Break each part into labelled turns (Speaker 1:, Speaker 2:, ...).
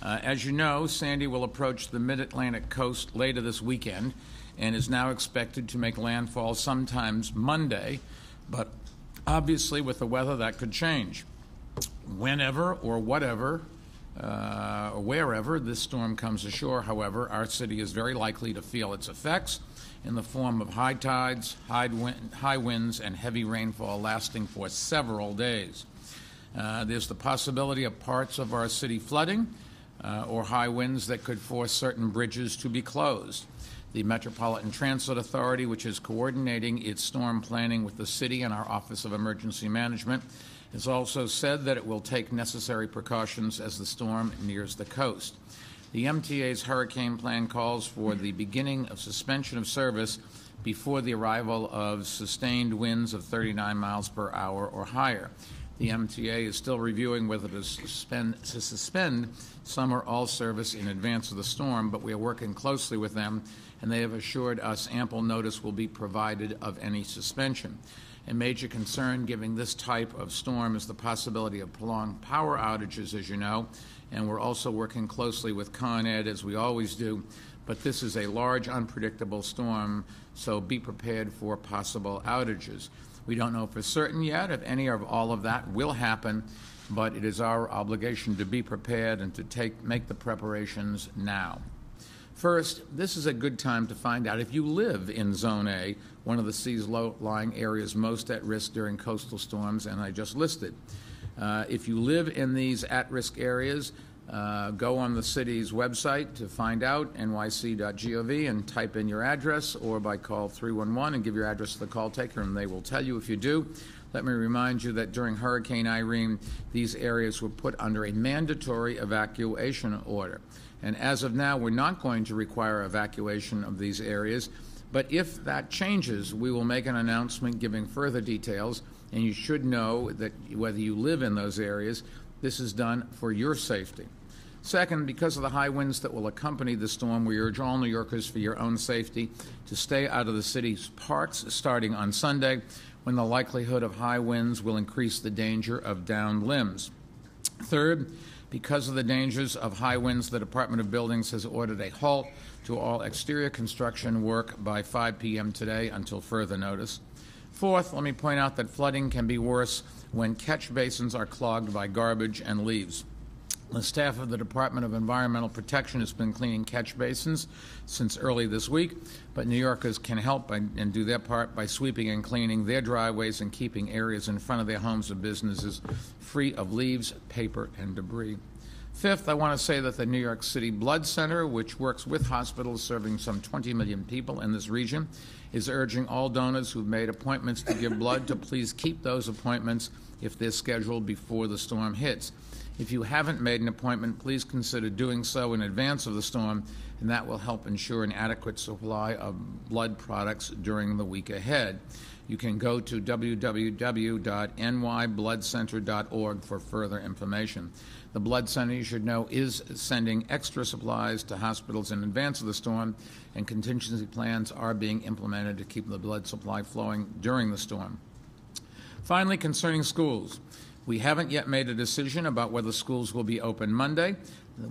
Speaker 1: As you know, Sandy will approach the mid-Atlantic coast later this weekend and is now expected to make landfall sometimes Monday, but obviously with the weather that could change. Whenever or whatever or wherever this storm comes ashore, however, our city is very likely to feel its effects in the form of high tides, high winds, and heavy rainfall lasting for several days. There's the possibility of parts of our city flooding or high winds that could force certain bridges to be closed. The Metropolitan Transit Authority, which is coordinating its storm planning with the city and our Office of Emergency Management, has also said that it will take necessary precautions as the storm nears the coast. The MTA's hurricane plan calls for the beginning of suspension of service before the arrival of sustained winds of 39 miles per hour or higher. The MTA is still reviewing whether to suspend some or all service in advance of the storm, but we are working closely with them, and they have assured us ample notice will be provided of any suspension. A major concern given this type of storm is the possibility of prolonged power outages, as you know, and we're also working closely with Con Ed, as we always do, but this is a large, unpredictable storm, so be prepared for possible outages. We don't know for certain yet if any or all of that will happen, but it is our obligation to be prepared and to make the preparations now. First, this is a good time to find out if you live in Zone A, one of the sea's low-lying areas most at risk during coastal storms, and I just listed. If you live in these at-risk areas, go on the city's website to find out, nyc.gov, and type in your address, or by call 311 and give your address to the call taker, and they will tell you if you do. Let me remind you that during Hurricane Irene, these areas were put under a mandatory evacuation order. And as of now, we're not going to require evacuation of these areas, but if that changes, we will make an announcement giving further details, and you should know that whether you live in those areas, this is done for your safety. Second, because of the high winds that will accompany the storm, we urge all New Yorkers, for your own safety, to stay out of the city's parks starting on Sunday, when the likelihood of high winds will increase the danger of downed limbs. Third, because of the dangers of high winds, the Department of Buildings has ordered a halt to all exterior construction work by 5 p.m. today until further notice. Fourth, let me point out that flooding can be worse when catch basins are clogged by garbage and leaves. The staff of the Department of Environmental Protection has been cleaning catch basins since early this week, but New Yorkers can help and do their part by sweeping and cleaning their driveways and keeping areas in front of their homes or businesses free of leaves, paper, and debris. Fifth, I want to say that the New York City Blood Center, which works with hospitals serving some 20 million people in this region, is urging all donors who've made appointments to give blood to please keep those appointments if they're scheduled before the storm hits. If you haven't made an appointment, please consider doing so in advance of the storm, and that will help ensure an adequate supply of blood products during the week ahead. You can go to www.nybloodcenter.org for further information. The Blood Center, you should know, is sending extra supplies to hospitals in advance of the storm, and contingency plans are being implemented to keep the blood supply flowing during the storm. Finally, concerning schools, we haven't yet made a decision about whether schools will be open Monday.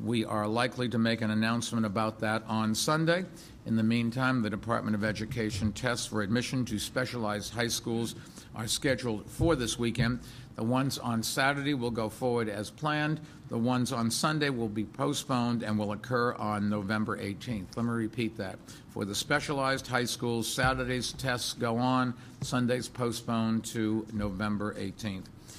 Speaker 1: We are likely to make an announcement about that on Sunday. In the meantime, the Department of Education tests for admission to specialized high schools are scheduled for this weekend. The ones on Saturday will go forward as planned. The ones on Sunday will be postponed and will occur on November 18th. Let me repeat that. For the specialized high schools, Saturday's tests go on, Sunday's postponed to November 18th.